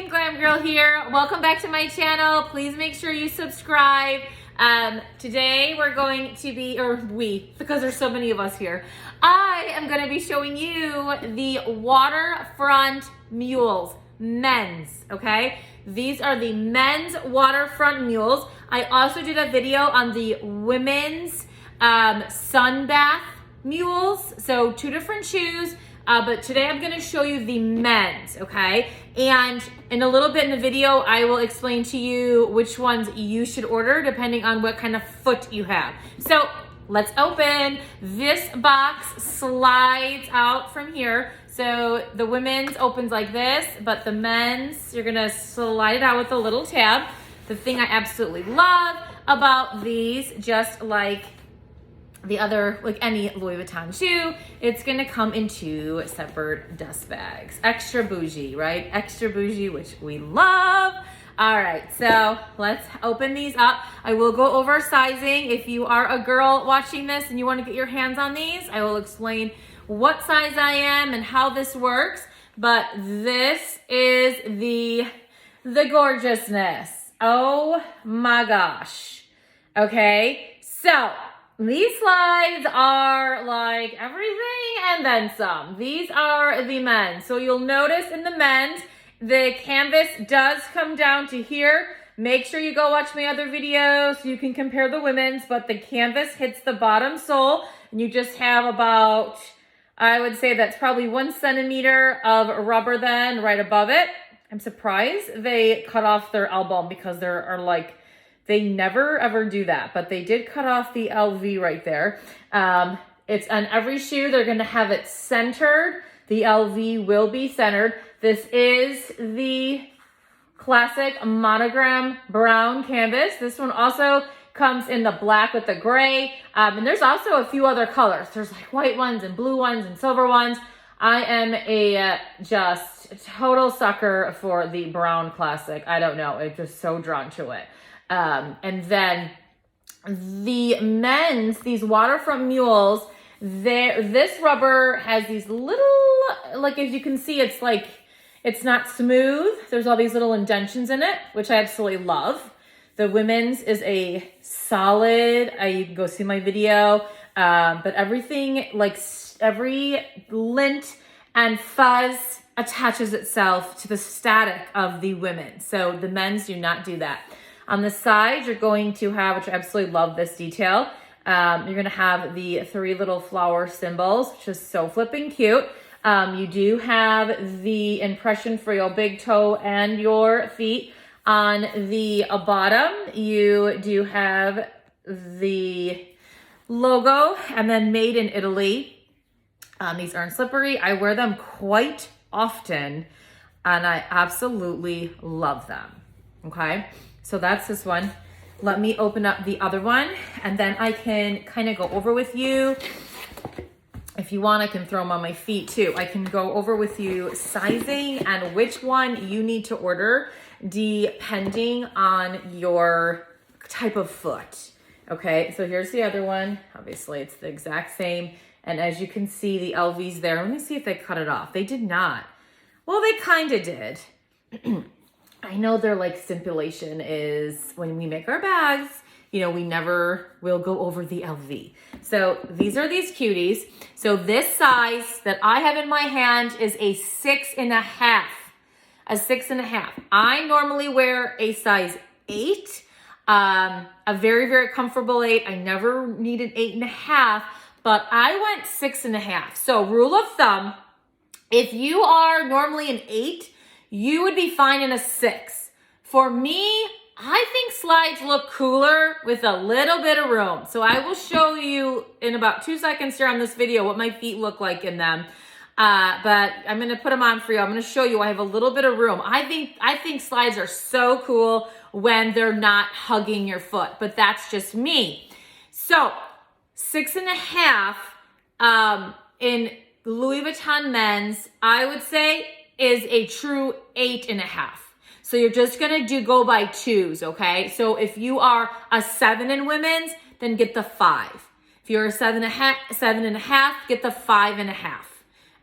Glam Girl here. Welcome back to my channel. Please make sure you subscribe. Today we're going to be, because there's so many of us here, I am going to be showing you the Waterfront mules, men's, okay? These are the men's Waterfront mules. I also did a video on the women's sun bath mules, so two different shoes. But today I'm gonna show you the men's, okay? And in a little bit in the video, I will explain to you which ones you should order depending on what kind of foot you have. So let's open. This box slides out from here. So the women's opens like this, but the men's, you're gonna slide it out with a little tab. The thing I absolutely love about these, just like the other, like any Louis Vuitton shoe, it's gonna come in two separate dust bags. Extra bougie, right? Extra bougie, which we love. All right, so let's open these up. I will go over sizing. If you are a girl watching this and you wanna get your hands on these, I will explain what size I am and how this works. But this is the gorgeousness. Oh my gosh. Okay, so these slides are like everything and then some. These are the men's. So you'll notice in the men's, the canvas does come down to here. Make sure you go watch my other videos so you can compare the women's, but the canvas hits the bottom sole and you just have about, I would say that's probably 1 centimeter of rubber then right above it. I'm surprised they cut off their elbow because there are like, they never ever do that, but they did cut off the LV right there. It's on every shoe. They're gonna have it centered. The LV will be centered. This is the classic monogram brown canvas. This one also comes in the black with the gray. And there's also a few other colors. There's like white ones and blue ones and silver ones. I am a just total sucker for the brown classic. I don't know, I'm just so drawn to it. And then the men's, these Waterfront mules, this rubber has these little, like as you can see, it's like, it's not smooth. There's all these little indentions in it, which I absolutely love. The women's is a solid, you can go see my video, but everything, like every lint and fuzz attaches itself to the static of the women. So the men's do not do that. On the side, you're going to have, which I absolutely love this detail, you're gonna have the 3 little flower symbols, which is so flipping cute. You do have the impression for your big toe and your feet. On the bottom, you do have the logo and then made in Italy. These aren't slippery. I wear them quite often and I absolutely love them, okay? So that's this one. Let me open up the other one and then I can kind of go over with you. If you want, I can throw them on my feet too. I can go over with you sizing and which one you need to order depending on your type of foot. Okay, so here's the other one. Obviously, it's the exact same. And as you can see, the LV's there. Let me see if they cut it off. They did not. Well, they kind of did. I know their like stipulation is when we make our bags, you know, we never will go over the LV. So these are these cuties. So this size that I have in my hand is a 6.5. A 6.5. I normally wear a size 8. A very, very comfortable 8. I never need an 8.5, but I went 6.5. So rule of thumb, if you are normally an 8, you would be fine in a 6. For me, I think slides look cooler with a little bit of room. So I will show you in about 2 seconds here on this video what my feet look like in them. But I'm gonna put them on for you. I'm gonna show you I have a little bit of room. I think slides are so cool when they're not hugging your foot, but that's just me. So 6.5 in Louis Vuitton men's, I would say is a true 8.5. So you're just gonna go by 2s, okay? So if you are a 7 in women's, then get the 5. If you're a 7.5, get the 5.5.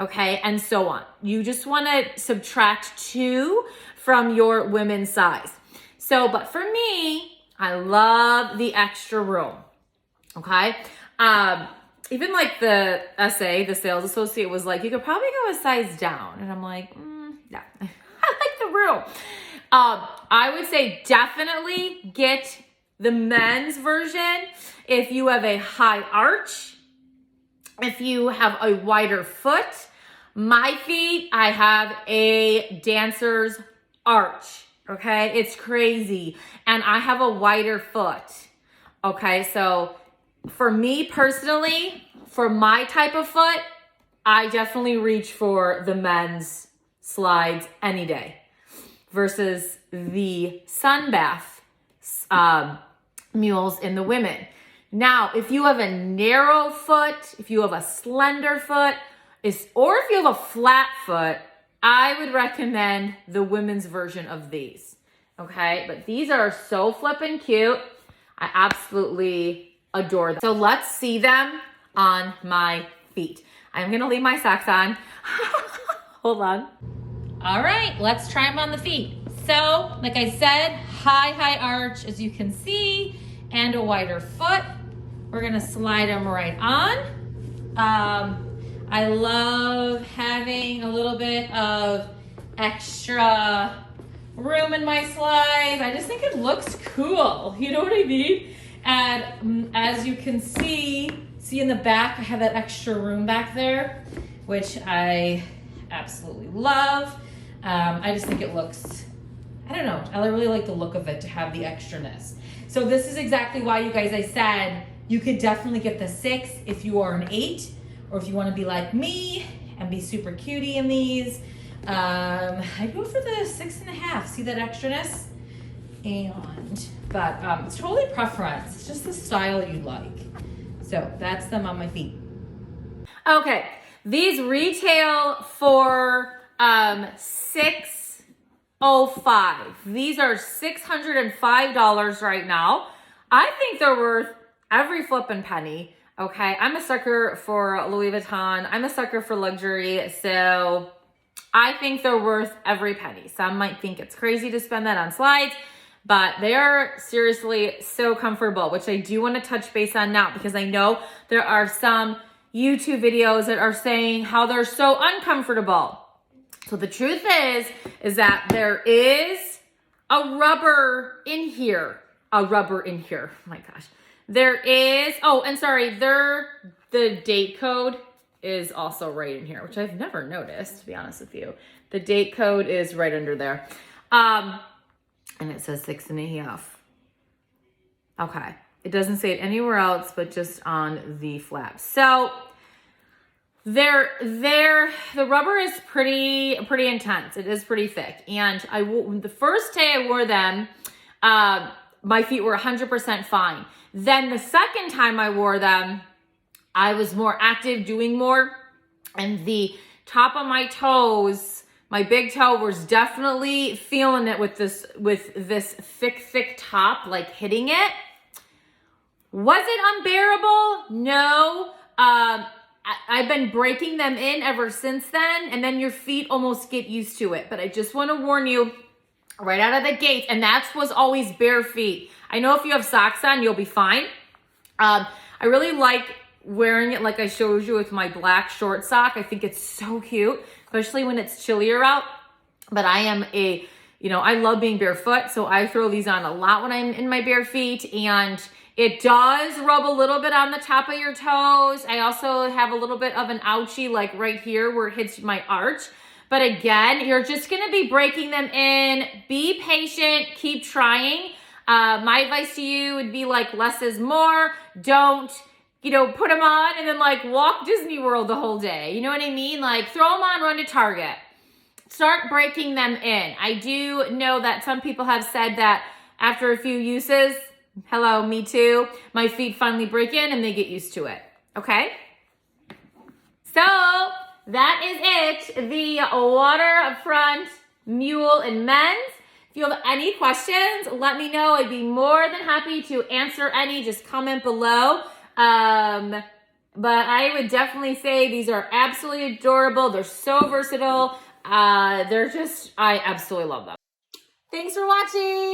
okay, and so on. You just want to subtract 2 from your women's size. So, but for me, I love the extra room, okay? Even like the SA, the sales associate was like, you could probably go a size down. And I'm like, no, I like the room. I would say definitely get the men's version if you have a high arch, if you have a wider foot. My feet, I have a dancer's arch, okay? It's crazy. And I have a wider foot, okay? So for me personally, for my type of foot, I definitely reach for the men's slides any day versus the sunbath mules in the women. Now, if you have a narrow foot, if you have a slender foot, or if you have a flat foot, I would recommend the women's version of these, okay? But these are so flippin' cute. I absolutely adore them. So let's see them on my feet. I'm gonna leave my socks on. Hold on. All right, let's try them on the feet. So, like I said, high arch, as you can see, and a wider foot. We're gonna slide them right on. I love having a little bit of extra room in my slides. I just think it looks cool, you know what I mean? And as you can see in the back, I have that extra room back there, which I absolutely love. I just think it looks, I don't know, I really like the look of it to have the extraness. So this is exactly why, you guys, I said you could definitely get the 6 if you are an 8, or if you want to be like me and be super cutie in these. I go for the 6.5. See that extraness? But it's totally preference. It's just the style you like. So that's them on my feet. Okay, these retail for $605. These are $605 right now. I think they're worth every flippin' penny. Okay, I'm a sucker for Louis Vuitton. I'm a sucker for luxury, so I think they're worth every penny. Some might think it's crazy to spend that on slides, but they are seriously so comfortable, which I do want to touch base on now because I know there are some YouTube videos that are saying how they're so uncomfortable. So the truth is that there is a rubber in here. Oh my gosh. There is, and sorry, the date code is also right in here, which I've never noticed, to be honest with you. The date code is right under there. And it says 6.5. Okay. It doesn't say it anywhere else, but just on the flap. So the rubber is pretty intense. It is pretty thick. And the first day I wore them, my feet were 100% fine. Then the second time I wore them, I was more active, doing more, and the top of my toes, my big toe, was definitely feeling it with this thick top, like hitting it. Was it unbearable? No. I've been breaking them in ever since then, and then your feet almost get used to it. But I just want to warn you right out of the gate, and that was always bare feet. I know if you have socks on, you'll be fine. I really like wearing it like I showed you with my black short sock. I think it's so cute, especially when it's chillier out. But I am I love being barefoot, so I throw these on a lot when I'm in my bare feet, and it does rub a little bit on the top of your toes. I also have a little bit of an ouchie, like right here where it hits my arch. But again, you're just gonna be breaking them in. Be patient, keep trying. My advice to you would be like less is more. Don't, put them on and then like walk Disney World the whole day. You know what I mean? Like throw them on, run to Target. Start breaking them in. I do know that some people have said that after a few uses, hello, me too, my feet finally break in and they get used to it. Okay? So that is it. The Waterfront Mule in men's. If you have any questions, let me know. I'd be more than happy to answer any. Just comment below. But I would definitely say these are absolutely adorable. They're so versatile. I absolutely love them. Thanks for watching.